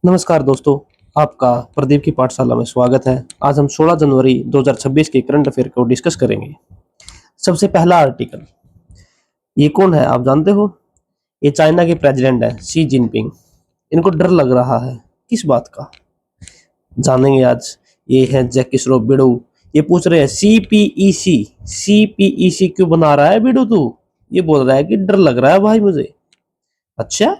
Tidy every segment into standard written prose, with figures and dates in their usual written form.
नमस्कार दोस्तों, आपका प्रदीप की पाठशाला में स्वागत है। आज हम 16 जनवरी 2026 के करंट अफेयर को डिस्कस करेंगे। सबसे पहला आर्टिकल, ये कौन है आप जानते हो? ये चाइना के प्रेसिडेंट है शी जिनपिंग। इनको डर लग रहा है, किस बात का जानेंगे आज। ये है जैकी श्रॉफ बिडू। ये पूछ रहे हैं सीपीईसी क्यों बना रहा है बिडू तू? ये बोल रहा है कि डर लग रहा है भाई मुझे। अच्छा,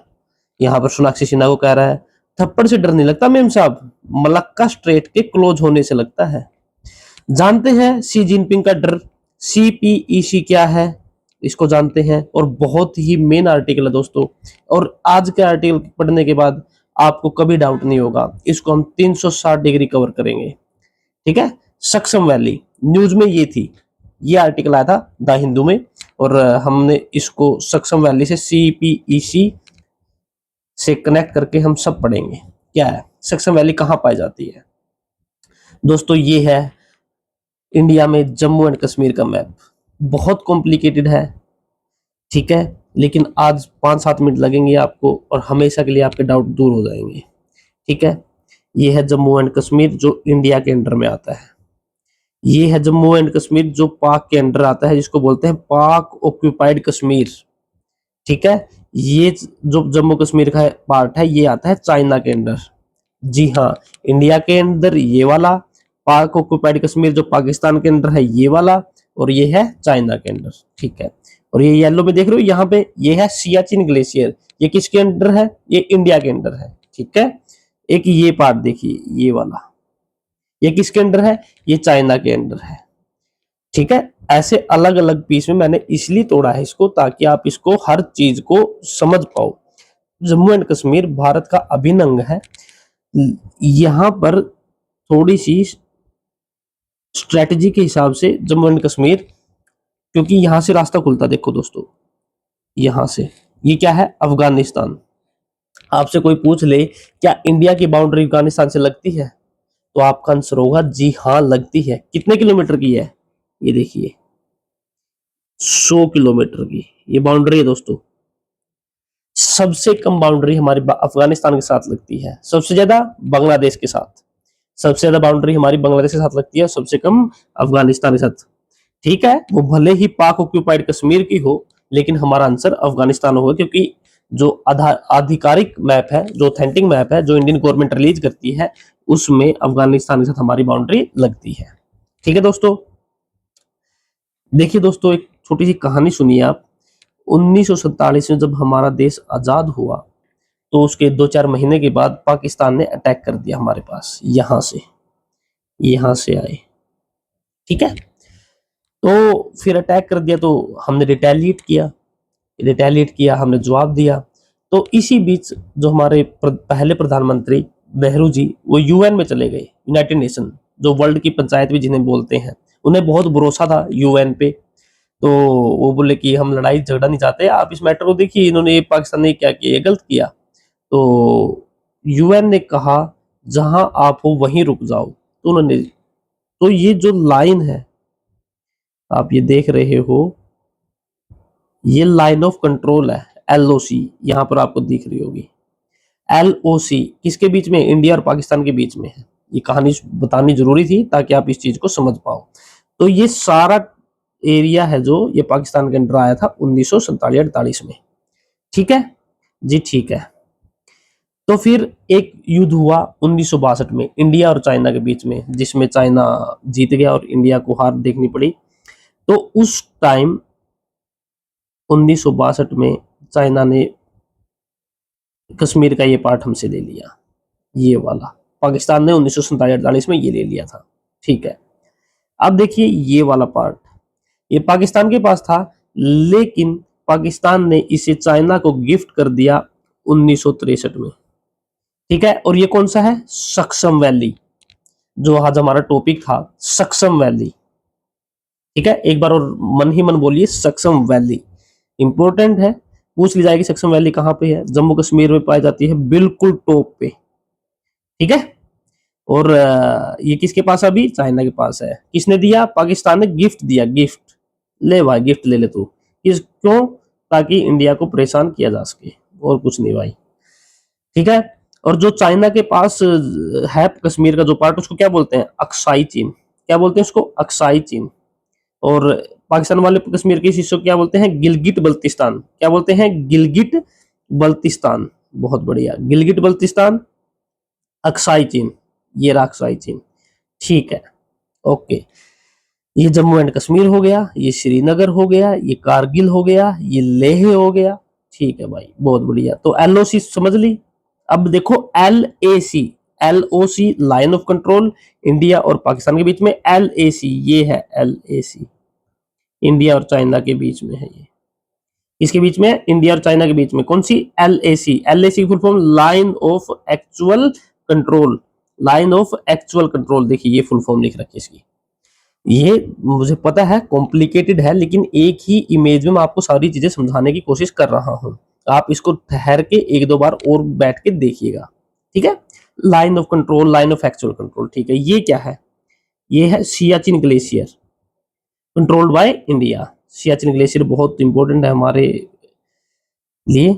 यहाँ पर सोनाक्षी सिन्हा को कह रहा है थप्पड़ से डर नहीं लगता मेम साहब, मलक्का स्ट्रेट के क्लोज होने से लगता है। जानते हैं शी जिनपिंग का डर सीपीईसी क्या है, इसको जानते हैं। और बहुत ही मेन आर्टिकल है दोस्तों, और आज के आर्टिकल पढ़ने के बाद आपको कभी डाउट नहीं होगा। इसको हम 360 डिग्री कवर करेंगे, ठीक है। सक्सम वैली न्यूज में ये थी, ये आर्टिकल आया था द हिंदू में, और हमने इसको सक्सम वैली से सीपीईसी से कनेक्ट करके हम सब पढ़ेंगे। क्या है सक्सम वैली, कहाँ पाई जाती है दोस्तों? ये है इंडिया में जम्मू एंड कश्मीर का मैप। बहुत कॉम्प्लिकेटेड है, ठीक है, लेकिन आज 5-7 मिनट लगेंगे आपको और हमेशा के लिए आपके डाउट दूर हो जाएंगे, ठीक है। ये है जम्मू एंड कश्मीर जो इंडिया के अंडर में आता है। ये है जम्मू एंड कश्मीर जो पाक के अंडर आता है, जिसको बोलते हैं पाक ऑक्यूपाइड कश्मीर, ठीक है। ये जो जम्मू कश्मीर का पार्ट है ये आता है चाइना के अंदर। जी हाँ, इंडिया के अंदर ये वाला, पाक ऑक्यूपाइड कश्मीर जो पाकिस्तान के अंदर है ये वाला, और ये है चाइना के अंदर, ठीक है। और ये येलो में देख रहे हो यहाँ पे, ये है सियाचिन ग्लेशियर। ये किसके अंदर है? ये इंडिया के अंदर है, ठीक है। एक ये पार्ट देखिए, ये वाला, ये किसके अंदर है? ये चाइना के अंदर है, ठीक है। ऐसे अलग अलग पीस में मैंने इसलिए तोड़ा है इसको, ताकि आप इसको हर चीज को समझ पाओ। जम्मू एंड कश्मीर भारत का अभिन्न अंग है। यहां पर थोड़ी सी स्ट्रेटजी के हिसाब से जम्मू एंड कश्मीर, क्योंकि यहां से रास्ता खुलता, देखो दोस्तों, यहां से ये क्या है? अफगानिस्तान। आपसे कोई पूछ ले क्या इंडिया की बाउंड्री अफगानिस्तान से लगती है, तो आपका आंसर होगा जी हाँ लगती है। कितने किलोमीटर की है? ये देखिए 100 किलोमीटर की ये बाउंड्री है दोस्तों। सबसे कम बाउंड्री हमारी अफगानिस्तान के साथ लगती है, सबसे ज्यादा बांग्लादेश के साथ। सबसे ज्यादा बाउंड्री हमारी बांग्लादेश के साथ लगती है, सबसे कम अफगानिस्तान के साथ, ठीक है। वो भले ही पाक ऑक्यूपाइड कश्मीर की हो, लेकिन हमारा आंसर अफगानिस्तान होगा, क्योंकि जो आधिकारिक मैप है, जो ऑथेंटिक मैप है, जो इंडियन गवर्नमेंट रिलीज करती है, उसमें अफगानिस्तान के साथ हमारी बाउंड्री लगती है, ठीक है दोस्तों। देखिए दोस्तों, एक छोटी सी कहानी सुनिए आप। 1947 में जब हमारा देश आजाद हुआ, तो उसके 2-4 महीने के बाद पाकिस्तान ने अटैक कर दिया हमारे पास, यहां से आए, ठीक है। तो फिर अटैक कर दिया, तो हमने रिटेलिएट किया, हमने जवाब दिया। तो इसी बीच जो हमारे पहले प्रधानमंत्री नेहरू जी, वो यूएन में चले गए, यूनाइटेड नेशन, जो वर्ल्ड की पंचायत भी जिन्हें बोलते हैं। उन्हें बहुत भरोसा था यूएन पे, तो वो बोले कि हम लड़ाई झगड़ा नहीं चाहते, आप इस मैटर को देखिए, इन्होंने पाकिस्तान ने क्या किया, गलत किया। तो यूएन ने कहा जहां आप हो वहीं रुक जाओ, तो उन्होंने, तो ये जो लाइन है आप ये देख रहे हो, ये लाइन ऑफ कंट्रोल है, एलओसी, यहां पर आपको दिख रही होगी। एलओसी किसके बीच में? इंडिया और पाकिस्तान के बीच में है। ये कहानी बतानी जरूरी थी ताकि आप इस चीज को समझ पाओ। तो ये सारा एरिया है जो ये पाकिस्तान के अंदर आया था 1947-48 में, ठीक है जी, ठीक है। तो फिर एक युद्ध हुआ 1962 में इंडिया और चाइना के बीच में, जिसमें चाइना जीत गया और इंडिया को हार देखनी पड़ी। तो उस टाइम 1962 में चाइना ने कश्मीर का ये पार्ट हमसे ले लिया, ये वाला। पाकिस्तान ने 1947-48 में ये ले लिया था, ठीक है। अब देखिए ये वाला पार्ट, ये पाकिस्तान के पास था, लेकिन पाकिस्तान ने इसे चाइना को गिफ्ट कर दिया 1963 में, ठीक है। और ये कौन सा है? सक्सम वैली, जो आज हमारा टॉपिक था, सक्सम वैली, ठीक है। एक बार और मन ही मन बोलिए, सक्सम वैली इंपॉर्टेंट है, पूछ ली जाएगी सक्सम वैली कहां पे है? जम्मू कश्मीर में पाई जाती है, बिल्कुल टॉप पे, ठीक है। और ये किसके पास? अभी चाइना के पास है। किसने दिया? पाकिस्तान ने गिफ्ट दिया, गिफ्ट। ले भाई गिफ्ट ले ले तू। क्यों? ताकि इंडिया को परेशान किया जा सके, और कुछ नहीं भाई, ठीक है। और जो चाइना के पास है कश्मीर का जो पार्ट, उसको क्या बोलते हैं, अक्साई चीन। क्या बोलते हैं उसको, अक्साई चीन। और पाकिस्तान वाले कश्मीर के इस हिस्से को क्या बोलते हैं, गिलगिट बल्तिस्तान। क्या बोलते हैं, गिलगिट बल्तिस्तान। बहुत बढ़िया, गिलगिट बल्तिस्तान, अक्साई चीन, ये रहा अक्साई चीन। ठीक है, ओके। ये जम्मू एंड कश्मीर हो गया, ये श्रीनगर हो गया, ये कारगिल हो गया, ये लेह हो गया। ठीक है भाई, बहुत बढ़िया। तो एलओसी समझ ली। अब देखो LAC, LOC line of control, India और पाकिस्तान के बीच में। एलएसी ये है, एलएसी इंडिया और चाइना के बीच में है। ये इसके बीच में, इंडिया और चाइना के बीच में कौन सी, एलएसी। एलएसी की full form line of actual control, line of actual control. देखिए ये फुल फॉर्म लिख रखी है इसकी। ये मुझे पता है कॉम्प्लिकेटेड है, लेकिन एक ही इमेज में मैं आपको सारी चीजें समझाने की कोशिश कर रहा हूं। आप इसको ठहर के एक दो बार और बैठ के देखिएगा, ठीक है। Line of control, line of actual control, ठीक है। ये क्या है, ये है Siachen glacier, controlled by India. Siachen glacier बहुत इंपॉर्टेंट है हमारे लिए।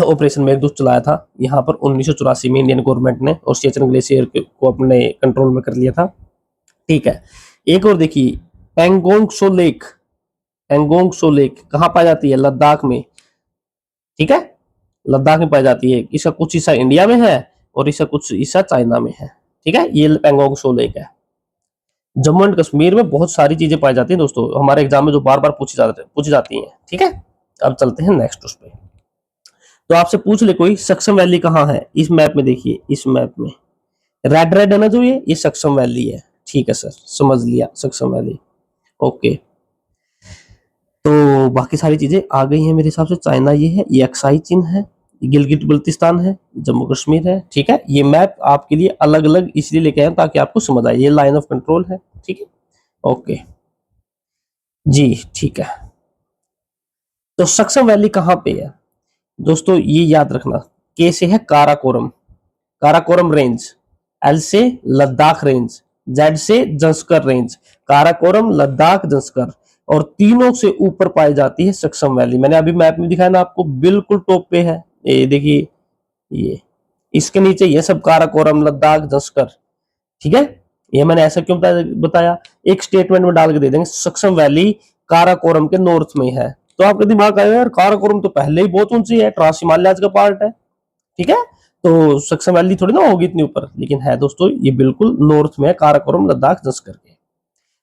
ऑपरेशन मेघदूत चलाया था यहाँ पर 1984 में इंडियन गवर्नमेंट ने, और सियाचिन ग्लेशियर को अपने कंट्रोल में कर लिया था। ठीक है, एक और देखिए, पेंगोंग सो लेक। पेंगोंग सो लेक कहाँ पाई जाती है, लद्दाख में। ठीक है, लद्दाख में पाई जाती है। इसका कुछ हिस्सा इंडिया में है और इसका कुछ हिस्सा चाइना में है। ठीक है, ये पेंगोंग सो लेक है। जम्मू एंड कश्मीर में बहुत सारी चीजें पाई जाती हैं दोस्तों, हमारे एग्जाम में जो बार बार पूछी जाती हैं। ठीक है, अब चलते हैं नेक्स्ट उस पे। तो आपसे पूछ ले कोई, सक्सम वैली कहाँ है, इस मैप में देखिए, इस मैप में रेड रेड है ना जो, ये सक्सम वैली है। ठीक है सर, समझ लिया, सक्सम वैली। ओके, तो बाकी सारी चीजें आ गई हैं मेरे हिसाब से। चाइना ये है, ये अक्साई चीन है, गिलगिट बल्तिस्तान है, जम्मू कश्मीर है। ठीक है, ये मैप आपके लिए अलग अलग इसलिए लेके आए ताकि आपको समझ आए। ये लाइन ऑफ कंट्रोल है, ठीक है, ओके जी, ठीक है। तो सक्सम वैली कहाँ पे है दोस्तों, ये याद रखना। के से है काराकोरम, काराकोरम रेंज। एल से लद्दाख रेंज, जेड से जंस्कर रेंज। काराकोरम, लद्दाख, जंस्कर, और तीनों से ऊपर पाई जाती है सक्सम वैली। मैंने अभी मैप में दिखाया ना आपको, बिल्कुल टॉप पे है। ये देखिए, ये इसके नीचे ये सब काराकोरम, लद्दाख, जंस्कर। ठीक है, ये मैंने ऐसा क्यों बताया, एक स्टेटमेंट में डाल के दे देंगे, सक्सम वैली काराकोरम के नॉर्थ में है। तो आपका दिमाग आएगा यार, काराकोरम तो पहले ही बहुत ऊंची है, ट्रांस हिमालय का पार्ट है। ठीक है, तो सक्सम वैली थोड़ी ना होगी इतनी ऊपर, लेकिन है दोस्तों, ये बिल्कुल नॉर्थ में है, काराकोरम, लद्दाख, जंस्कर के।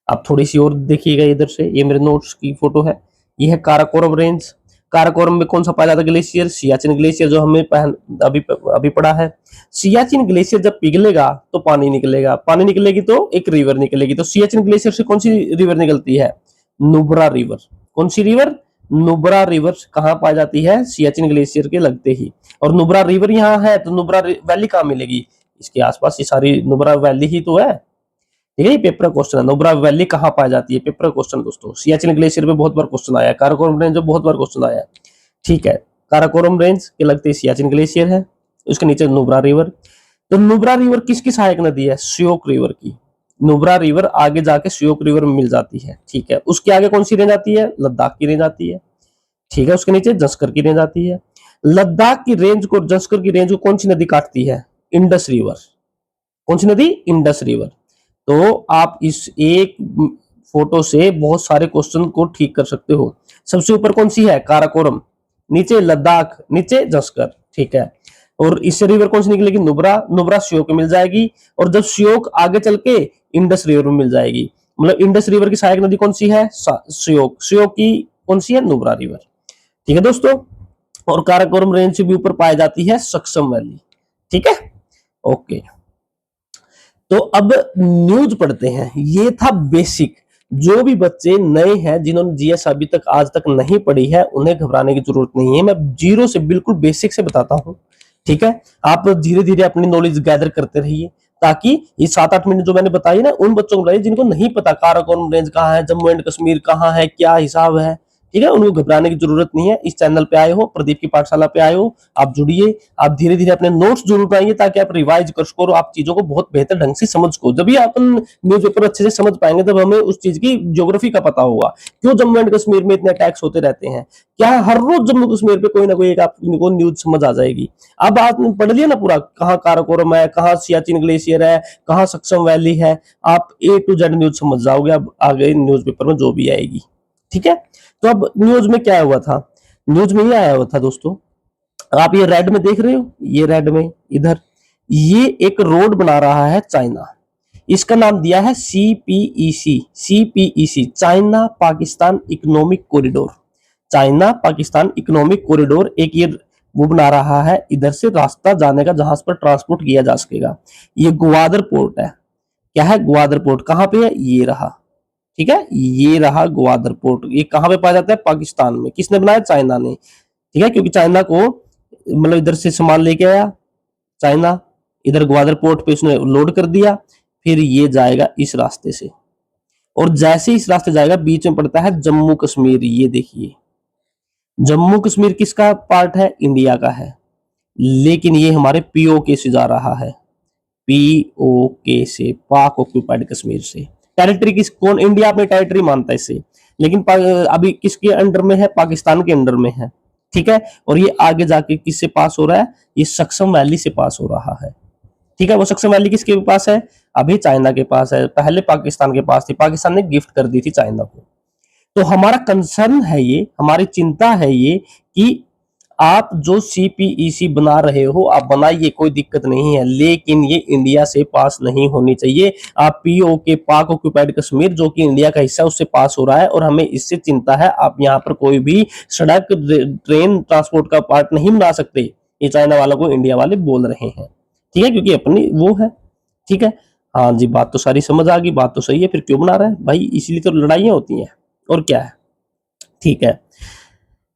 आप थोड़ी सी और देखिएगा इधर से, ये मेरे नोट्स की फोटो है, ये है काराकोरम रेंज। काराकोरम में कौन सा पाया जाता है ग्लेशियर, सियाचिन ग्लेशियर, जो हमें अभी पढ़ा है। सियाचिन ग्लेशियर जब पिघलेगा तो पानी निकलेगा, पानी निकलेगी तो एक रिवर निकलेगी। तो सियाचिन ग्लेशियर से कौन सी रिवर निकलती है, नुब्रा रिवर। कौन सी रिवर, नुब्रा रिवर। कहाँ पाई जाती है, सियाचिन ग्लेशियर के लगते ही। और नुब्रा रिवर यहाँ है, तो नुब्रा वैली कहाँ मिलेगी, इसके आसपास। ये सारी नुब्रा वैली ही तो है। ठीक है, पेपर क्वेश्चन है, नुब्रा वैली कहाँ पाई जाती है, पेपर क्वेश्चन दोस्तों। सियाचिन ग्लेशियर पे बहुत बार क्वेश्चन आया है, काराकोरम रेंज में बहुत बार क्वेश्चन आया है। ठीक है, काराकोरम रेंज के लगते सियाचिन ग्लेशियर है, उसके नीचे नुब्रा रिवर। तो नुब्रा रिवर किसकी सहायक नदी है, श्योक रिवर की। नुब्रा रिवर आगे जाके श्योक रिवर में मिल जाती है। ठीक है, उसके आगे कौन सी रेंज आती है, लद्दाख की रेंज आती है। ठीक है, उसके नीचे जंस्कर की रेंज आती है। लद्दाख की रेंज को, जंस्कर की रेंज को कौन सी नदी काटती है, इंडस रिवर। कौन सी नदी, इंडस रिवर। तो आप इस एक फोटो से बहुत सारे क्वेश्चन को ठीक कर सकते हो। सबसे ऊपर कौन सी है, काराकोरम, नीचे लद्दाख, नीचे जंस्कर। ठीक है, और इससे रिवर कौन सी निकलेगी, नुब्रा। नुब्रा श्योक में मिल जाएगी, और जब श्योक आगे चल के इंडस रिवर में मिल जाएगी। मतलब इंडस रिवर की सहायक नदी कौन सी है, श्योक। श्योक की कौन सी है, नुब्रा रिवर। ठीक है दोस्तों, और काराकोरम रेंज से भी ऊपर पाई जाती है सक्सम वैली। ठीक है, ओके। तो अब न्यूज पढ़ते हैं। ये था बेसिक। जो भी बच्चे नए हैं, जिन्होंने जीएस अभी तक आज तक नहीं पढ़ी है, उन्हें घबराने की जरूरत नहीं है। मैं जीरो से, बिल्कुल बेसिक से बताता हूं। ठीक है, आप धीरे धीरे अपनी नॉलेज गैदर करते रहिए, ताकि ये 7-8 मिनट जो मैंने बताई ना, उन बच्चों को बताइए जिनको नहीं पता काराकोरम रेंज कहाँ है, जम्मू एंड कश्मीर कहाँ है, क्या हिसाब है। ठीक है, उनको घबराने की जरूरत नहीं है। इस चैनल पे आए हो, प्रदीप की पाठशाला पे आए हो, आप जुड़िए, आप धीरे धीरे अपने नोट्स जरूर बनाइए ताकि आप रिवाइज कर सको और आप चीजों को बहुत बेहतर ढंग से समझ सको। जब भी अपन न्यूज़पेपर अच्छे से समझ पाएंगे तब हमें उस चीज की ज्योग्राफी का पता होगा। क्यों जम्मू एंड कश्मीर में इतने अटैक्स होते रहते हैं, क्या हर रोज जम्मू कश्मीर पे कोई ना कोई एक आपको न्यूज समझ आ जाएगी। अब आपने पढ़ लिया ना पूरा, कहाँ काराकोरम है, कहाँ सियाचिन ग्लेशियर है, कहाँ सक्सम वैली है, आप A to Z न्यूज समझ जाओगे अब आगे न्यूज़पेपर में जो भी आएगी। ठीक है, तो अब न्यूज में क्या हुआ था, न्यूज में ये आया हुआ था दोस्तों, आप ये रेड में देख रहे हो, ये रेड में इधर, ये एक रोड बना रहा है चाइना। इसका नाम दिया है CPEC, CPEC China Pakistan economic corridor. China Pakistan economic corridor एक ये वो बना रहा है, इधर से रास्ता जाने का जहां पर ट्रांसपोर्ट किया जा सकेगा। ये ग्वादर पोर्ट है। क्या है, ग्वादर पोर्ट कहां पे है, ये रहा। ठीक है, ये रहा ग्वादर पोर्ट। ये कहां पे पाया जाता है, पाकिस्तान में। किसने बनाया, चाइना ने। ठीक है, क्योंकि चाइना को मतलब इधर से सामान लेके आया चाइना, इधर ग्वादर पोर्ट पे उसने लोड कर दिया, फिर ये जाएगा इस रास्ते से, और जैसे इस रास्ते जाएगा बीच में पड़ता है जम्मू कश्मीर। ये देखिए, जम्मू कश्मीर किसका पार्ट है, इंडिया का है, लेकिन ये हमारे POK से जा रहा है, POK से, पाक ऑक्यूपाइड कश्मीर से। टेरिटरी किस, कौन, इंडिया अपनी टेरिटरी मानता है इसे, लेकिन अभी किसके अंडर में है, पाकिस्तान के अंडर में है। ठीक है, और ये आगे जाके किससे पास हो रहा है, ये सक्सम वैली से पास हो रहा है। ठीक है, वो सक्सम वैली किसके पास है, अभी चाइना के पास है, पहले पाकिस्तान के पास थी, पाकिस्तान ने गिफ्ट कर दी थी चाइना को। तो हमारा कंसर्न है ये, हमारी चिंता है ये कि आप जो CPEC बना रहे हो आप बनाइए, कोई दिक्कत नहीं है, लेकिन ये इंडिया से पास नहीं होनी चाहिए। आप POK पाक ऑक्यूपाइड कश्मीर जो कि इंडिया का हिस्सा उससे पास हो रहा है, और हमें इससे चिंता है। आप यहाँ पर कोई भी सड़क ट्रेन ट्रांसपोर्ट का पार्ट नहीं बना सकते, ये चाइना वालों को इंडिया वाले बोल रहे हैं। ठीक है, क्योंकि अपनी वो है। ठीक है, हाँ जी, बात तो सारी समझ आ गई, बात तो सही है, फिर क्यों बना रहा है भाई, इसीलिए तो लड़ाइयां होती हैं, और क्या है। ठीक है,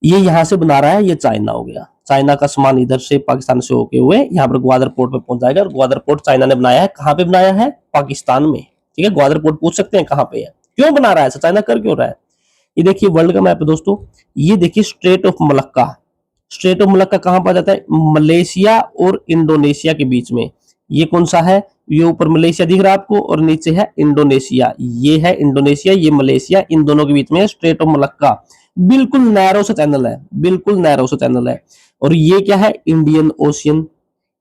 ये यहां से बना रहा है, ये चाइना हो गया। चाइना का सामान इधर से पाकिस्तान से होके हुए यहाँ पर ग्वादर पोर्ट पे पहुंच जाएगा, और ग्वादर पोर्ट चाइना ने बनाया है, कहां पे बनाया है, पाकिस्तान में। ठीक है, ग्वादर पोर्ट पूछ सकते हैं कहां पे है, क्यों बना रहा है, चाइना कर क्यों रहा है। ये देखिए वर्ल्ड का मैप है दोस्तों, ये देखिए straight of Malacca. Straight of Malacca कहां पाया जाता है, मलेशिया और इंडोनेशिया के बीच में। ये कौन सा है, ये ऊपर मलेशिया दिख रहा है आपको, और नीचे है इंडोनेशिया। ये है इंडोनेशिया, ये मलेशिया, इन दोनों के बीच में स्ट्रेट ऑफ मलक्का। बिल्कुल नैरो सा चैनल है, बिल्कुल नैरो सा चैनल है। और ये क्या है, इंडियन ओशियन,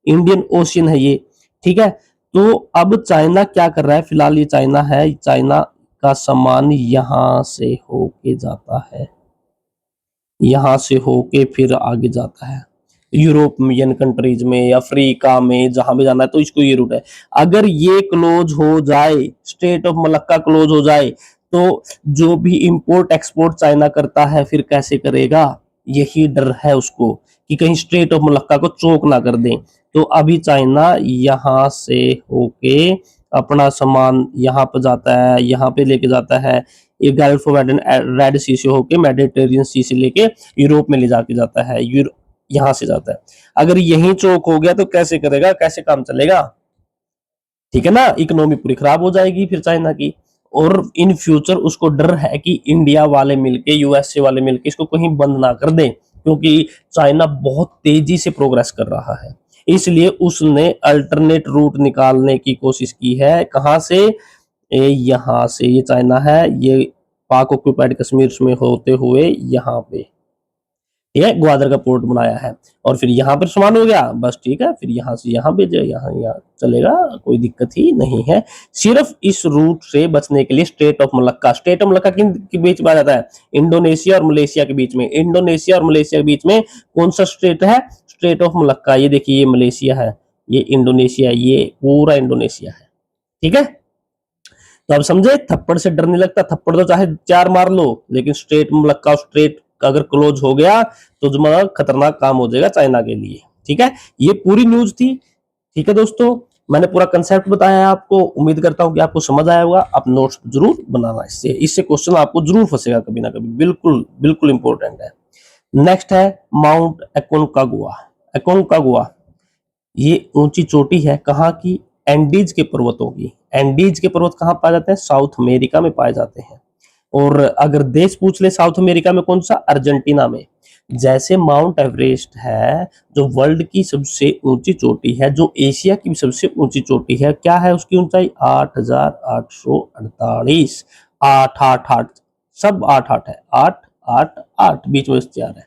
इंडियन ओशियन है ये। ठीक है, तो अब चाइना क्या कर रहा है, फिलहाल ये चाइना है, चाइना का सामान यहां से होके जाता है, यहां से होके फिर आगे जाता है यूरोपियन कंट्रीज में, अफ्रीका में, जहां भी जाना है, तो इसको ये रूट है। अगर ये क्लोज हो जाए, स्ट्रेट ऑफ मलक्का क्लोज हो जाए, तो जो भी इंपोर्ट एक्सपोर्ट चाइना करता है फिर कैसे करेगा, यही डर है उसको कि कहीं स्ट्रेट ऑफ मलक्का को चोक ना कर दें। तो अभी चाइना यहां से होके अपना सामान यहाँ पे जाता है, यहाँ पे लेके जाता है, ये गल्फ ऑफ रेड सी से होके मेडिटेरियन सी से लेके यूरोप में ले जाके जाता है, यहाँ से जाता है। अगर यही चौक हो गया तो कैसे करेगा, कैसे काम चलेगा। ठीक है ना, इकोनॉमी पूरी खराब हो जाएगी फिर चाइना की। और इन फ्यूचर उसको डर है कि इंडिया वाले मिलके, USA वाले मिलके इसको कहीं बंद ना कर दें, क्योंकि चाइना बहुत तेजी से प्रोग्रेस कर रहा है। इसलिए उसने अल्टरनेट रूट निकालने की कोशिश की है, कहां से, यहाँ से, ये चाइना है, ये पाक ऑक्यूपाइड कश्मीर में होते हुए यहाँ पे, ठीक है, ग्वादर का पोर्ट बनाया है, और फिर यहाँ पर सामान हो गया, बस ठीक है, फिर यहाँ से यहाँ भेजे, यहाँ चलेगा, कोई दिक्कत ही नहीं है। सिर्फ इस रूट से बचने के लिए straight of Malacca, straight of Malacca किन के बीच में आ जाता है, इंडोनेशिया और मलेशिया के बीच में। इंडोनेशिया और मलेशिया के बीच में कौन सा स्ट्रेट है, स्ट्रेट ऑफ मलक्का। ये देखिए, ये मलेशिया है, ये इंडोनेशिया, ये पूरा इंडोनेशिया है। ठीक है, तो अब समझे, थप्पड़ से डर नहीं लगता, थप्पड़ तो चाहे 4 मार लो, लेकिन स्ट्रेट मलक्का, स्ट्रेट अगर क्लोज हो गया तो जो खतरनाक काम हो जाएगा चाइना के लिए। ठीक है, ये पूरी न्यूज थी। ठीक है दोस्तों, मैंने पूरा कंसेप्ट बताया है आपको, उम्मीद करता हूं कि आपको समझ आया होगा। आप नोट्स जरूर बनाना, इससे इससे क्वेश्चन आपको जरूर फंसेगा कभी ना कभी, बिल्कुल बिल्कुल इंपॉर्टेंट है। नेक्स्ट है माउंट एकोनकागुआ। एकोनकागुआ ये ऊंची चोटी है, कहाँ की, एंडीज के पर्वतों की। एंडीज के पर्वत कहाँ पाए जाते हैं, साउथ अमेरिका में पाए जाते हैं। और अगर देश पूछ ले साउथ अमेरिका में कौन सा, अर्जेंटीना में। जैसे माउंट एवरेस्ट है जो वर्ल्ड की सबसे ऊंची चोटी है, जो एशिया की सबसे ऊंची चोटी है, क्या है उसकी ऊंचाई, 8,848। 888, सब 88 है, 888 बीच में 4 है,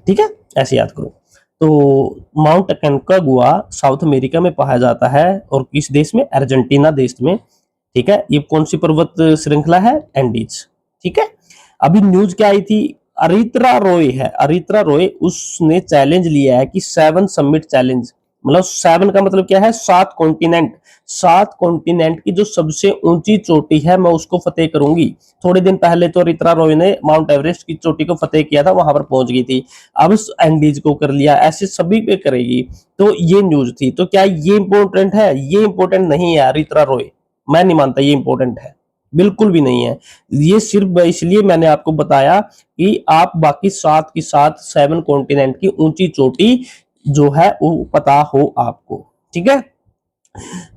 ठीक है, ऐसे याद करो। तो माउंट अकोंकागुआ साउथ अमेरिका में पाया जाता है और किस देश में, अर्जेंटीना देश में, ठीक है। ये कौन सी पर्वत श्रृंखला है, एंडीज, ठीक है। अभी न्यूज क्या आई थी, अरित्रा रॉय है, अरित्रा रॉय, उसने चैलेंज लिया है कि 7 समिट चैलेंज, मतलब 7 का मतलब क्या है, 7 कॉन्टिनेंट, 7 कॉन्टिनेंट की जो सबसे ऊंची चोटी है मैं उसको फतेह करूंगी। थोड़े दिन पहले तो अरित्रा रॉय ने माउंट एवरेस्ट की चोटी को फतेह किया था, वहां पर पहुंच गई थी, अब एंडीज को कर लिया, ऐसे सभी पे करेगी। तो ये न्यूज थी। तो क्या ये इंपॉर्टेंट है, ये इंपॉर्टेंट नहीं है अरित्रा रॉय, मैं नहीं मानता ये इंपॉर्टेंट है, बिल्कुल भी नहीं है। ये सिर्फ इसलिए मैंने आपको बताया कि आप बाकी 7 की 7 7 कॉन्टिनेंट की ऊंची चोटी जो है वो पता हो आपको, ठीक है।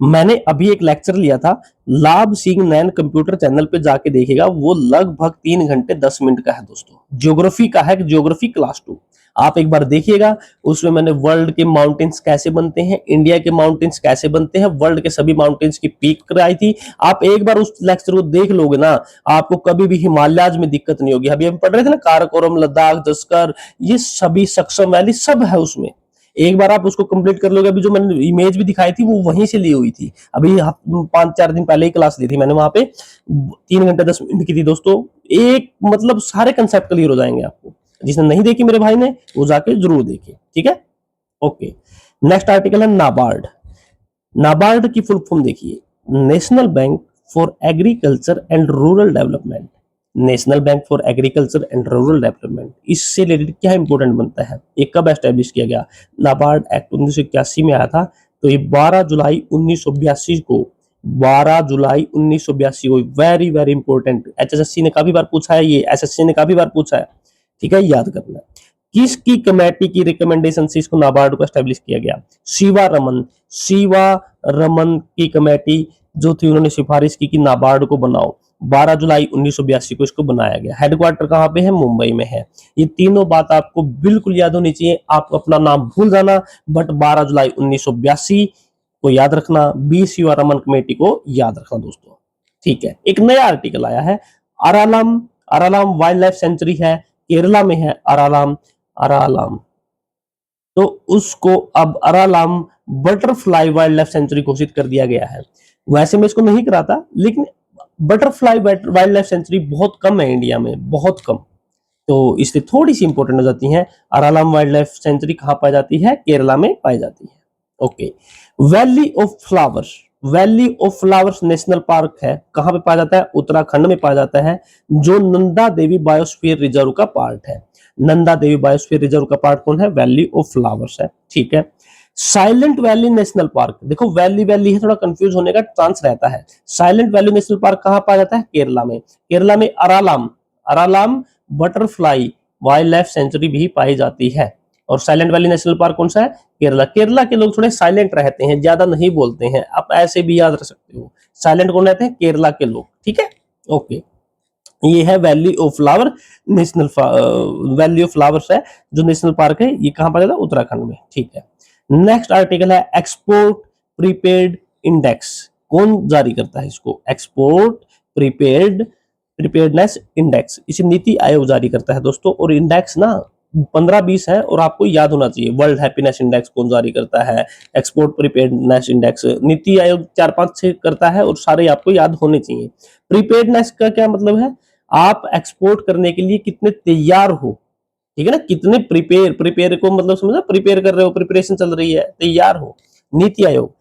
मैंने अभी एक लेक्चर लिया था, लाभ सिंह नैन कंप्यूटर चैनल पे जाके देखिएगा, वो लगभग 3 घंटे 10 मिनट का है दोस्तों, ज्योग्राफी का है, ज्योग्राफी क्लास 2, आप एक बार देखिएगा। उसमें मैंने वर्ल्ड के माउंटेन्स कैसे बनते हैं, इंडिया के माउंटेन्स कैसे बनते हैं, वर्ल्ड के सभी माउंटेन्स की पीक कराई थी। आप एक बार उस लेक्चर को देख लोगे ना, आपको कभी भी हिमालयाज में दिक्कत नहीं होगी। अभी हम पढ़ रहे थे ना, काराकोरम, लद्दाख, जस्कर, ये सभी, सक्सम वैली सब है उसमें। एक बार आप उसको कंप्लीट कर लोगे। अभी जो मैंने इमेज भी दिखाई थी वो वहीं से ली हुई थी, अभी 5-4 दिन पहले ही क्लास ली थी मैंने, वहां पे 3 घंटे 10 मिनट की थी दोस्तों। एक मतलब सारे कंसेप्ट क्लियर हो जाएंगे आपको। जिसने नहीं देखी मेरे भाई ने, वो जाके जरूर देखिए, ठीक है, ओके। नेक्स्ट आर्टिकल है नाबार्ड। नाबार्ड की फुल फॉर्म देखिए, national bank for agriculture and rural development. National bank for agriculture and rural development, इससे रिलेटेड क्या इंपॉर्टेंट बनता है, ये कब एस्टेब्लिश किया गया, नाबार्ड एक्ट 1981 में आया था। तो ये 12 जुलाई 1982 को, 12 जुलाई 1982 को, वेरी वेरी इंपॉर्टेंट, एचएसएससी ने काफी बार पूछा है, ये एसएससी ने काफी बार पूछा है, ठीक है, याद करना है। किसकी कमेटी की रिकमेंडेशन से इसको नाबार्ड को एस्टेब्लिश किया गया, शिवा रमन, शिवा रमन की कमेटी जो थी, उन्होंने सिफारिश की कि नाबार्ड को बनाओ। 12 जुलाई 1982 को इसको बनाया गया। हेडक्वार्टर कहां पे है, मुंबई में है। ये तीनों बात आपको बिल्कुल याद होनी चाहिए। आप अपना नाम भूल जाना, बट 12 जुलाई 1982 को याद रखना, बी शिवा रमन कमेटी को याद रखना दोस्तों, ठीक है। एक नया आर्टिकल आया है, अरालाम, अरालाम वाइल्ड लाइफ सेंचुरी है, केरला में है अरालाम, अरालाम, तो उसको अब अरालाम बटरफ्लाई वाइल्ड लाइफ सेंचुरी घोषित कर दिया गया है। वैसे मैं इसको नहीं कराता, लेकिन बटरफ्लाई वाइल्ड लाइफ सेंचुरी बहुत कम है इंडिया में, बहुत कम, तो इसलिए थोड़ी सी इंपॉर्टेंट हो जाती है। अरालाम वाइल्ड लाइफ सेंचुरी कहां पाई जाती है, केरला में पाई जाती है, okay. Valley of flowers, valley of flowers national park है, कहां पे पाया जाता है, उत्तराखंड में पाया जाता है, जो नंदा देवी बायोस्फीयर रिजर्व का पार्ट है। नंदा देवी बायोस्फीयर रिजर्व का पार्ट कौन है, वैली ऑफ फ्लावर्स है, ठीक है। साइलेंट वैली नेशनल पार्क, देखो वैली वैली है, थोड़ा कंफ्यूज होने का चांस रहता है। साइलेंट वैली नेशनल पार्क कहां पाया जाता है, केरला में। केरला में अरालाम, अरालाम बटरफ्लाई वाइल्ड लाइफ सेंचुरी भी पाई जाती है। और साइलेंट वैली नेशनल पार्क कौन सा है, केरला। केरला के लोग थोड़े साइलेंट रहते हैं, ज्यादा नहीं बोलते हैं, आप ऐसे भी याद रख सकते हो। साइलेंट कौन रहते हैं, केरला के लोग, ठीक है, ओके। ये है valley of flower national, valley of flowers है जो नेशनल पार्क है, ये कहां पर है, उत्तराखंड में, ठीक है। नेक्स्ट आर्टिकल है एक्सपोर्ट प्रीपेड इंडेक्स, कौन जारी करता है इसको, एक्सपोर्ट प्रीपेडनेस इंडेक्स, इसे नीति आयोग जारी करता है दोस्तों। और इंडेक्स ना 15-20 है और आपको याद होना चाहिए। वर्ल्ड हैप्पीनेस इंडेक्स कौन जारी करता है, export preparedness index NITI Aayog 4-5-6 करता है, और सारे आपको याद होने चाहिए। प्रीपेडनेस का क्या मतलब है, आप एक्सपोर्ट करने के लिए कितने तैयार हो, ठीक है ना, कितने प्रिपेयर, प्रिपेयर को मतलब समझा, प्रिपेयर कर रहे हो, प्रिपरेशन चल रही है, तैयार हो। नीति आयोग,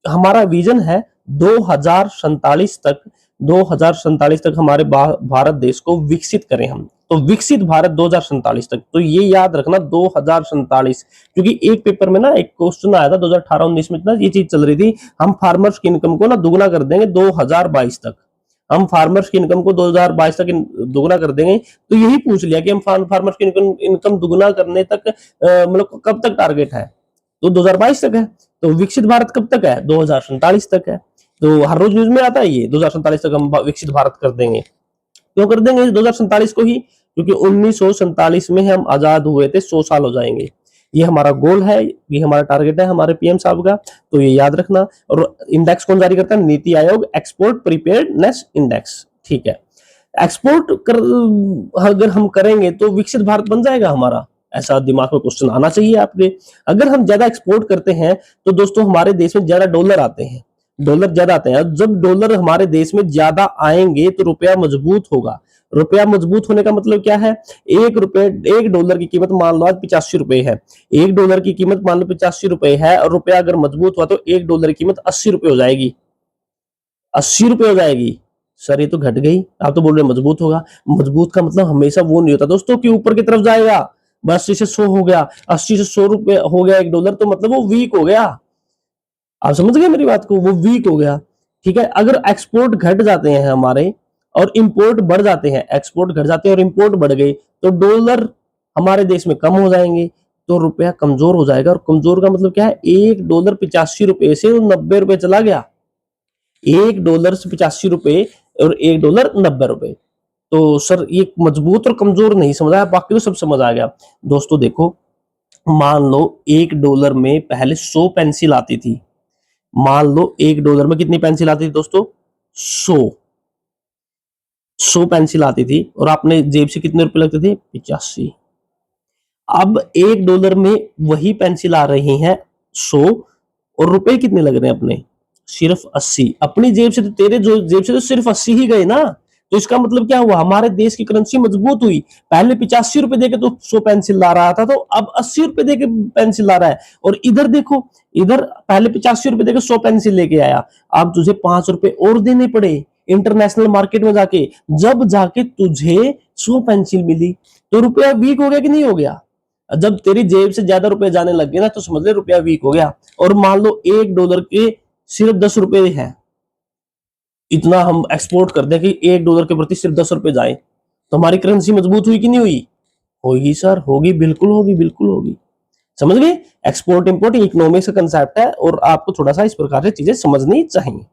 हमारा विजन है 2047 तक, 2047 तक हमारे भारत देश को विकसित करें हम, तो विकसित भारत 2047 तक, तो ये याद रखना 2047, क्योंकि एक पेपर में ना एक क्वेश्चन आया था 2018-19 में ना, ये चीज चल रही थी, हम फार्मर्स की इनकम को ना दुगना कर देंगे 2022 तक, हम फार्मर्स की इनकम को 2022 तक दुगना कर देंगे। तो यही पूछ लिया कि हम फार्मर्स की इनकम दुगना करने तक मतलब कब तक टारगेट है, तो 2022 तक है। तो विकसित भारत कब तक है, 2047 तक है। तो हर रोज न्यूज में आता है ये 2047 तक हम विकसित भारत कर देंगे। क्यों कर देंगे 2047 को ही? क्योंकि 1947 में हम आजाद हुए थे, 100 साल हो जाएंगे। ये हमारा गोल है, ये हमारा टारगेट है हमारे पीएम साहब का, तो ये याद रखना। और इंडेक्स कौन जारी करता है? NITI Aayog export preparedness index, ठीक है। एक्सपोर्ट कर अगर हम करेंगे तो विकसित भारत बन जाएगा हमारा, ऐसा दिमाग में क्वेश्चन आना चाहिए आपके। अगर हम ज्यादा एक्सपोर्ट करते हैं तो दोस्तों हमारे देश में ज्यादा डॉलर आते हैं, डॉलर ज्यादा आते हैं। जब डॉलर हमारे देश में ज्यादा आएंगे तो रुपया मजबूत होगा। रुपया मजबूत होने का मतलब क्या है? एक डॉलर की कीमत मान लो आज 85 रुपए है। एक डॉलर की कीमत मान लो 85 रुपए है, और रुपया अगर मजबूत हुआ तो एक डॉलर की कीमत 80 रुपए हो जाएगी। 80 रुपए हो जाएगी। सर ये तो घट गई, आप तो बोल रहे मजबूत होगा। मजबूत का मतलब हमेशा वो नहीं होता दोस्तों कि ऊपर की तरफ जाएगा। बस 80 से 100 हो गया, 80 से 100 रुपए हो गया एक डॉलर, तो मतलब वो वीक हो गया। आप समझ गए मेरी बात को? वो वीक हो गया। ठीक है, अगर एक्सपोर्ट घट जाते हैं हमारे और इंपोर्ट बढ़ जाते हैं, एक्सपोर्ट घट जाते हैं और इंपोर्ट बढ़ गई, तो डॉलर हमारे देश में कम हो जाएंगे, तो रुपया कमजोर हो जाएगा। और कमजोर का मतलब क्या है? एक डॉलर 85 रुपए से 90 रुपए चला गया। एक डॉलर से 85 रुपए और एक डॉलर 90 रुपए। तो सर ये मजबूत और कमजोर नहीं समझा, बाकी तो सब समझ आ गया। दोस्तों देखो, मान लो एक डॉलर में पहले 100 पेंसिल आती थी। मान लो एक डॉलर में कितनी पेंसिल आती थी दोस्तों? 100 पेंसिल आती थी, और आपने जेब से कितने रुपए लगते थे? 85। अब एक डॉलर में वही पेंसिल आ रही है 100, और रुपए कितने लग रहे हैं अपने? सिर्फ 80। अपनी जेब से तो, तेरे जो जेब से तो सिर्फ 80 ही गए ना। तो इसका मतलब क्या हुआ? हमारे देश की करेंसी मजबूत हुई। पहले 85 रुपए देके तो 100 पेंसिल ला रहा था, तो अब 80 रुपए देके पेंसिल ला रहा है। और इधर देखो, इधर पहले 85 रुपए देके 100 पेंसिल लेके आया, अब तुझे 5 रुपए और देने पड़े इंटरनेशनल मार्केट में जाके, जब जाके तुझे 100 पेंसिल मिली। तो रुपया वीक हो गया कि नहीं हो गया? जब तेरी जेब से ज्यादा रुपए जाने लग गए ना, तो समझ ले रुपया वीक हो गया। और मान लो एक डॉलर के सिर्फ 10 रुपए है, इतना हम एक्सपोर्ट कर दें कि एक डॉलर के प्रति सिर्फ 10 रुपए जाए, तो हमारी करेंसी मजबूत हुई कि नहीं हुई? होगी सर, होगी, बिल्कुल होगी, बिल्कुल होगी। समझ गए? एक्सपोर्ट इंपोर्ट इकोनॉमिक्स का कंसेप्ट है, और आपको थोड़ा सा इस प्रकार से चीजें समझनी चाहिए।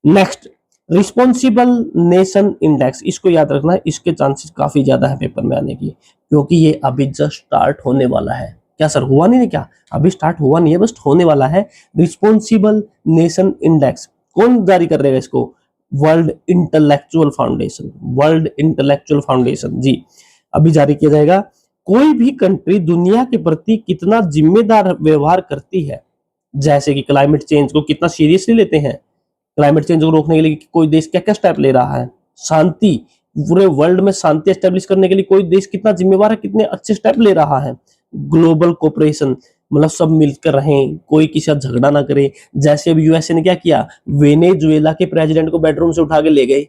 नेक्स्ट, रिस्पॉन्सिबल नेशन इंडेक्स, इसको याद रखना है, इसके चांसेस काफी ज्यादा है पेपर में आने की, क्योंकि ये अभी जस्ट स्टार्ट होने वाला है। क्या सर हुआ नहीं है क्या? अभी स्टार्ट हुआ नहीं है, बस होने वाला है। रिस्पॉन्सिबल नेशन इंडेक्स कौन जारी कर रहेगा इसको? World intellectual foundation, world intellectual foundation ji, अभी जारी किया जाएगा। कोई भी कंट्री दुनिया के प्रति कितना जिम्मेदार व्यवहार करती है, जैसे कि क्लाइमेट चेंज को कितना सीरियसली लेते हैं, क्लाइमेट चेंज को रोकने के लिए कोई देश क्या क्या स्टेप ले रहा है, शांति, पूरे वर्ल्ड में शांति एस्टेब्लिश करने के लिए कोई देश कितना जिम्मेवार है, कितने अच्छे स्टेप ले रहा है। ग्लोबल कोऑपरेशन, मतलब सब मिलकर रहें, कोई किसी साथ झगड़ा ना करे। जैसे अब यूएसए ने क्या किया? वेनेजुएला के प्रेसिडेंट को बेडरूम से उठा के ले गए।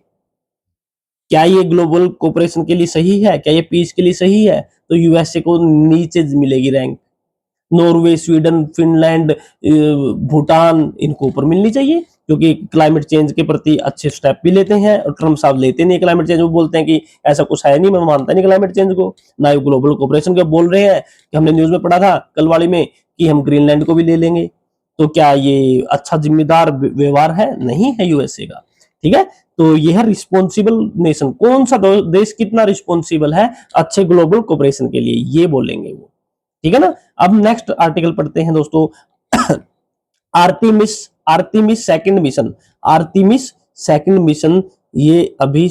क्या ये ग्लोबल कोऑपरेशन के लिए सही है? क्या ये पीस के लिए सही है? तो यूएसए को नीचे मिलेगी rank. Norway, Sweden, Finland, Bhutan, इनको ऊपर मिलनी चाहिए, क्योंकि क्लाइमेट चेंज के प्रति अच्छे स्टेप भी लेते हैं। और ट्रम्प साहब लेते नहीं क्लाइमेट चेंज, वो बोलते हैं कि ऐसा कुछ है नहीं, मैं मानता नहीं क्लाइमेट चेंज को। ना ही ग्लोबल कोऑपरेशन के बोल रहे हैं कि हमने न्यूज में पढ़ा था कल वाली में कि हम ग्रीनलैंड को भी ले लेंगे। तो क्या ये अच्छा जिम्मेदार व्यवहार है? नहीं है यूएसए का। ठीक है, तो ये है रिस्पॉन्सिबल नेशन। कौन सा देश कितना रिस्पॉन्सिबल है अच्छे ग्लोबल कोऑपरेशन के लिए, ये बोलेंगे वो। ठीक है ना। अब नेक्स्ट आर्टिकल पढ़ते हैं दोस्तों। Artemis, Artemis second mission, Artemis second mission, ये अभी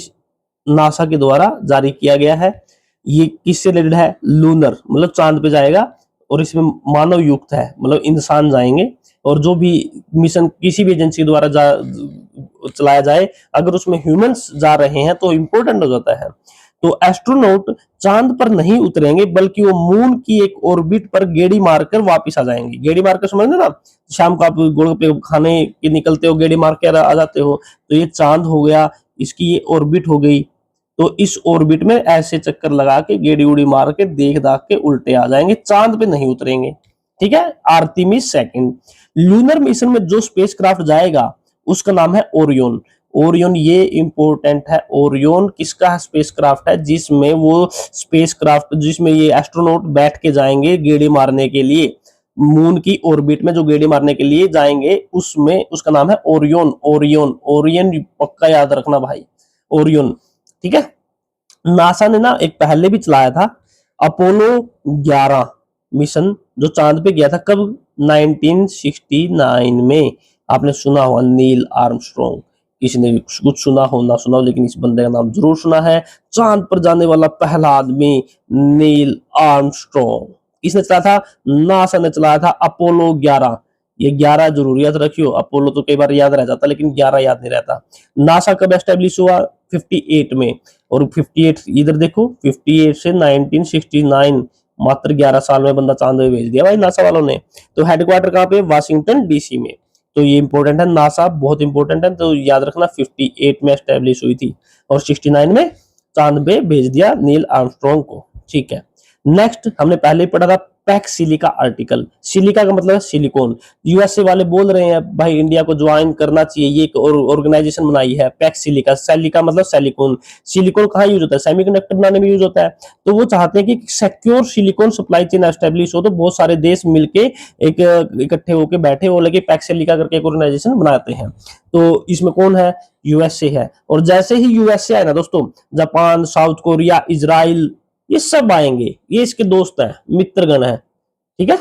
नासा के द्वारा जारी किया गया है। ये किससे रिलेटेड है? लूनर, मतलब चांद पे जाएगा, और इसमें मानव युक्त है, मतलब इंसान जाएंगे। और जो भी मिशन किसी भी एजेंसी द्वारा चलाया जाए, अगर उसमें ह्यूमंस जा रहे हैं तो इंपॉर्टेंट हो जाता है। तो एस्ट्रोनॉट चांद पर नहीं उतरेंगे, बल्कि वो मून की एक ऑर्बिट पर गेड़ी मारकर वापस आ जाएंगे। गेड़ी मारकर समझ ना, शाम को आप गोलगप्पे खाने के निकलते हो, गेड़ी मार के आ जाते हो, तो ये चांद हो गया, इसकी ये ऑर्बिट हो गई। तो इस ऑर्बिट में ऐसे चक्कर लगा के गेड़ी उड़ी मार के देख दाख के उल्टे आ जाएंगे, चांद पे नहीं उतरेंगे। ठीक है, आर्टिमिस सेकंड। लूनर मिशन में जो स्पेसक्राफ्ट जाएगा उसका नाम है ओरियन। ओरियन, ये इंपॉर्टेंट है। ओरियन किसका स्पेसक्राफ्ट है? जिसमें वो स्पेसक्राफ्ट, जिसमें ये एस्ट्रोनॉट बैठ के जाएंगे गेड़ी मारने के लिए, मून की ऑर्बिट में जो गेड़ी मारने के लिए जाएंगे, उसमें उसका नाम है ओरियन। ओरियन, ओरियन पक्का याद रखना भाई, ओरियन। ठीक है, नासा ने ना एक पहले भी चलाया था, अपोलो 11 मिशन, जो चांद पे गया था कब, 1969 में। आपने सुना होगा नील आर्मस्ट्रॉन्ग, किसी ने कुछ सुना हो ना सुना हो, लेकिन इस बंदे का नाम जरूर सुना है। चांद पर जाने वाला पहला आदमी नील आर्मस्ट्रॉन्ग। किसने चलाया था? नासा ने चलाया था, अपोलो 11। ये 11 जरूर याद रखियो, अपोलो तो कई बार याद रह जाता लेकिन 11 याद नहीं रहता। नासा कब एस्टेब्लिश हुआ? 58 में। और 58 इधर देखो, 58 से 1969, मात्र 11 साल में बंदा चांद पे भेज दिया भाई नासा वालों ने। तो हेडक्वार्टर कहाँ पे? वाशिंगटन डीसी में। तो ये इंपॉर्टेंट है, नासा बहुत इंपॉर्टेंट है, तो याद रखना 58 में एस्टेब्लिश हुई थी और 69 में चांद पे भेज दिया नील आर्मस्ट्रॉन्ग को। ठीक है, नेक्स्ट हमने पहले ही पढ़ा था पैक सिलिका आर्टिकल। सिलिका का मतलब है सिलिकॉन। यूएसए वाले बोल रहे हैं भाई इंडिया को ज्वाइन करना चाहिए, ये एक ऑर्गेनाइजेशन बनाई है पैक सिलिका। सिलिका मतलब सिलिकॉन। सिलिकॉन कहाँ यूज होता है? सेमीकंडक्टर बनाने में यूज होता है। तो वो चाहते हैं कि secure silicon supply chain establish हो, तो बहुत सारे देश मिलके एक इकट्ठे होकर बैठे हो लगे पैक सिलिका करके एक ऑर्गेनाइजेशन बनाते हैं। तो इसमें कौन है? यूएसए है। और जैसे ही यूएसए आए ना दोस्तों, जापान, साउथ कोरिया, इजराइल, ये सब आएंगे, ये इसके दोस्त हैं, मित्रगण है। ठीक है,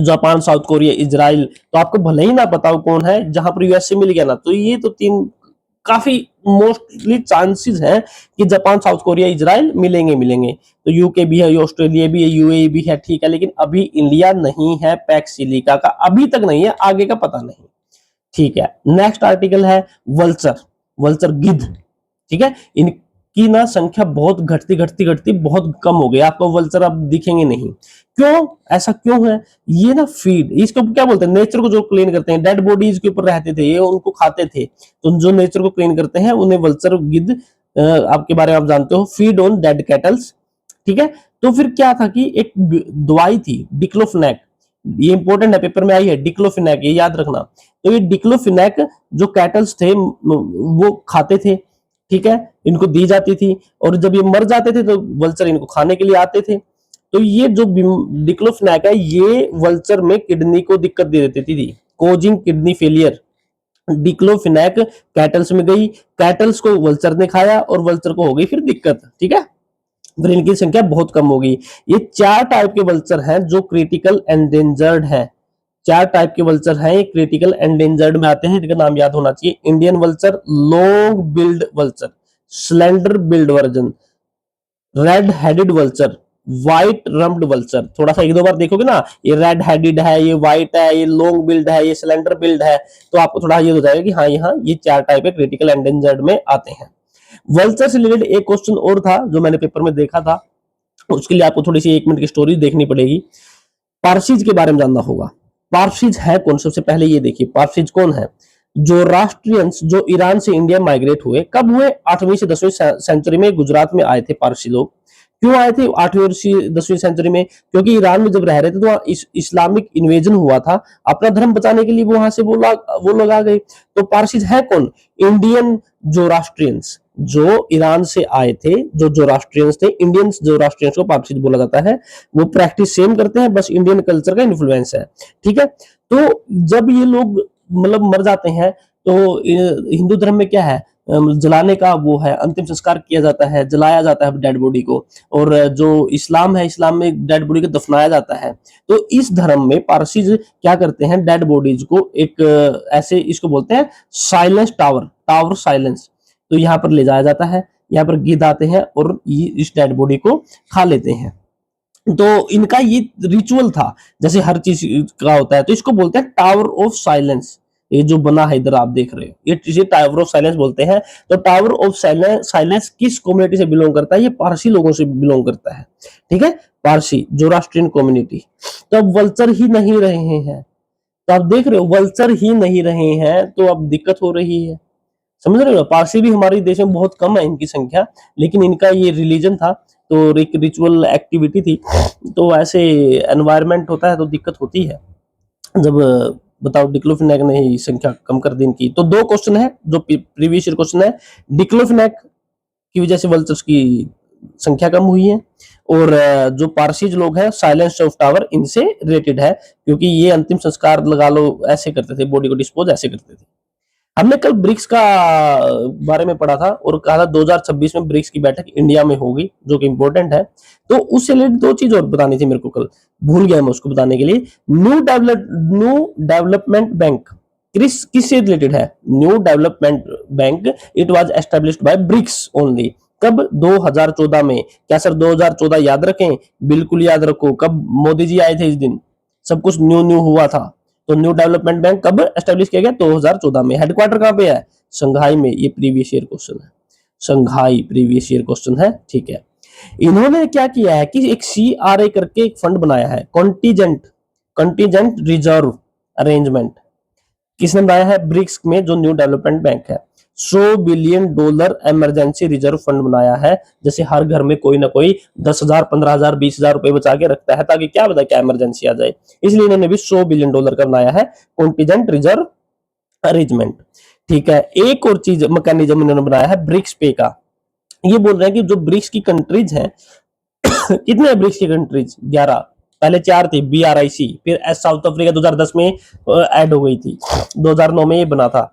जापान, साउथ कोरिया, इजराइल। तो आपको भले ही ना पता हो कौन है, जहां पर यूएसए मिल गया ना, तो ये तो तीन काफी मोस्टली चांसेस हैं कि जापान, साउथ कोरिया, इजराइल मिलेंगे मिलेंगे। तो यूके भी है, ऑस्ट्रेलिया भी है, यूएई भी है। ठीक है, लेकिन अभी इंडिया नहीं है पैक सिलिका का, अभी तक नहीं है, आगे का पता नहीं। ठीक है, नेक्स्ट आर्टिकल है वल्चर। वल्चर गिद्ध। ठीक है, इनकी ना संख्या बहुत घटती घटती घटती बहुत कम हो गई, आपको वल्चर अब दिखेंगे नहीं। क्यों? ऐसा क्यों है? ये ना फीड, इसको क्या बोलते हैं, नेचर को जो क्लीन करते हैं, डेड बॉडीज के ऊपर रहते थे ये, उनको खाते थे। तो जो नेचर को क्लीन करते हैं उन्हें वल्चर गिद्ध, आपके बारे में आप जानते हो, फीड ऑन डेड कैटल्स। ठीक है, तो फिर क्या था कि एक दवाई थी डिक्लोफिनेक, ये इंपॉर्टेंट है, पेपर में आई है डिक्लोफिनेक, ये याद रखना। तो ये डिक्लोफिनेक जो कैटल्स थे वो खाते थे। ठीक है, इनको दी जाती थी, और जब ये मर जाते थे तो वल्चर इनको खाने के लिए आते थे। तो ये जो डिक्लोफिनेक है, ये वल्चर में किडनी को दिक्कत दे देती थी, causing kidney failure. Diclofenac kettles में गई, कैटल्स को वल्चर ने खाया और वल्चर को हो गई फिर दिक्कत। ठीक है, फिर इनकी संख्या बहुत कम हो गई। ये 4 टाइप के वल्चर हैं जो क्रिटिकल एंडेंजर्ड है। 4 टाइप के वल्चर हैं, ये क्रिटिकल एंडेंजर्ड में आते हैं, इनका नाम याद होना चाहिए। Indian vulture, long billed vulture, slender billed vulture, red headed vulture, white rumped vulture. थोड़ा सा एक दो बार देखोगे ना, ये रेड हेडेड है, ये व्हाइट है, ये लॉन्ग बिल्ड है, ये सिलेंडर बिल्ड है, तो आपको थोड़ा ये हो जाएगा कि हाँ यहाँ ये 4 टाइप के क्रिटिकल एंडेंजर्ड में आते हैं। वल्चर से रिलेटेड एक क्वेश्चन और था जो मैंने पेपर में देखा था, उसके लिए आपको थोड़ी सी 1 मिनट की स्टोरी देखनी पड़ेगी। पारसीज के बारे में जानना होगा। पारसीज है कौन? सबसे पहले ये देखिए, पारसीज कौन है? जो राष्ट्रियंस जो ईरान से इंडिया माइग्रेट हुए, कब हुए? 8वीं से 10वीं सेंचुरी में गुजरात में आए थे पारसी लोग। क्यों आए थे 8वीं और 10वीं सेंचुरी में? क्योंकि ईरान में जब रह रहे थे तो वहां इस्लामिक इन्वेजन हुआ था, अपना धर्म बचाने के लिए वहां से वो लोग आ गए। तो पारसीज है कौन? इंडियन जोरास्ट्रियंस, जो ईरान से आए थे, जो जोरास्ट्रियंस थे, इंडियन जोरास्ट्रियंस को पारसीज बोला जाता है। वो प्रैक्टिस सेम करते हैं, बस इंडियन कल्चर का इन्फ्लुएंस है। ठीक है, तो जब ये लोग मतलब मर जाते हैं तो हिंदू धर्म में क्या है, जलाने का वो है, अंतिम संस्कार किया जाता है, जलाया जाता है डेड बॉडी को। और जो इस्लाम है, इस्लाम में डेड बॉडी को दफनाया जाता है। तो इस धर्म में पारसीज क्या करते हैं, डेड बॉडीज को एक ऐसे, इसको बोलते हैं साइलेंस टावर, टावर साइलेंस। तो यहाँ पर ले जाया जाता है, यहाँ पर गिद्ध आते हैं और ये इस डेड बॉडी को खा लेते हैं। तो इनका ये रिचुअल था, जैसे हर चीज का होता है। तो इसको बोलते हैं टावर ऑफ साइलेंस। ये जो बना है इधर आप देख रहे हो, ये इसे टावर ऑफ साइलेंस बोलते हैं। तो टावर ऑफ साइलेंस किस कम्युनिटी से बिलोंग करता है? ये पारसी लोगों से बिलोंग करता है। ठीक है, पारसी जोरास्ट्रियन कम्युनिटी। तो अब वल्चर ही नहीं रहे हैं, तो आप देख रहे हो वल्चर ही नहीं रहे हैं, तो अब दिक्कत हो रही है। समझ रहे हो, पारसी भी हमारे देश में बहुत कम है इनकी संख्या, लेकिन इनका ये रिलीजन था, तो एक रिचुअल एक्टिविटी थी। तो ऐसे एनवायरनमेंट होता है तो दिक्कत होती है जब बताओ डिक्लोफिनेक ने ही संख्या कम कर दी इनकी। तो 2 क्वेश्चन है जो प्रीवियस ईयर क्वेश्चन है, डिक्लोफिनेक की वजह से वल्चर्स की संख्या कम हुई है, और जो पारसीज लोग हैं साइलेंस ऑफ टावर इनसे रिलेटेड है, क्योंकि ये अंतिम संस्कार लगा लो ऐसे करते थे, बॉडी को डिस्पोज ऐसे करते थे। हमने कल ब्रिक्स का बारे में पढ़ा था और कहा था 2026 में ब्रिक्स की बैठक इंडिया में होगी, जो कि इंपॉर्टेंट है। तो उससे रिलेटेड दो चीज और बतानी थी मेरे को कल, भूल गया मैं उसको बताने के लिए। न्यू डेवलपमेंट बैंक किससे रिलेटेड है? New development bank it was established by BRICS only. कब? 2014 में। क्या सर 2014 याद रखें? बिल्कुल याद रखो। कब मोदी जी आए थे इस दिन? सब कुछ न्यू न्यू हुआ था। तो न्यू डेवलपमेंट बैंक कब एस्टेब्लिश किया गया? 2014 में। हेडक्वार्टर कहां पे है? शंघाई में। ये प्रीवियस ईयर क्वेश्चन है, शंघाई प्रीवियस ईयर क्वेश्चन है, ठीक है। इन्होंने क्या किया है कि एक CRA करके एक फंड बनाया है, कॉन्टीजेंट कंटीजेंट रिजर्व अरेंजमेंट। किसने बनाया है? ब्रिक्स में जो न्यू डेवलपमेंट बैंक है। $100 बिलियन इमरजेंसी रिजर्व फंड बनाया है। जैसे हर घर में कोई ना कोई 10,000, 15,000, 20,000 रुपए बचा के रखता है, ताकि क्या बता क्या इमरजेंसी आ जाए। इसलिए इन्होंने भी $100 बिलियन का बनाया है कॉन्टीजेंट रिजर्व अरेंजमेंट। ठीक है। एक और चीज मैकेनिज्म इन्होंने बनाया है ब्रिक्स पे का। ये बोल रहे हैं कि जो ब्रिक्स की कंट्रीज हैं कितने हैं ब्रिक्स की कंट्रीज? 11। पहले 4 थी, BRIC, फिर साउथ अफ्रीका 2010 में ऐड हो गई थी, 2009 में ये बना था।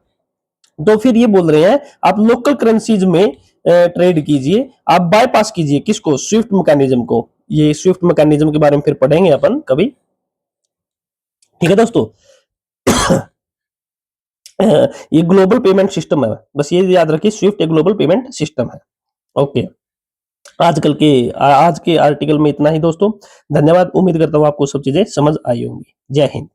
तो फिर ये बोल रहे हैं आप लोकल करेंसीज में ट्रेड कीजिए, आप बाईपास कीजिए किसको? स्विफ्ट मैकेनिज्म को। ये स्विफ्ट मैकेनिज्म के बारे में फिर पढ़ेंगे अपन कभी, ठीक है दोस्तों। ये ग्लोबल पेमेंट सिस्टम है, बस ये याद रखिए, स्विफ्ट एक ग्लोबल पेमेंट सिस्टम है। ओके। आज के आर्टिकल में इतना ही दोस्तों। धन्यवाद। उम्मीद करता हूं आपको सब चीजें समझ आई होंगी। जय हिंद।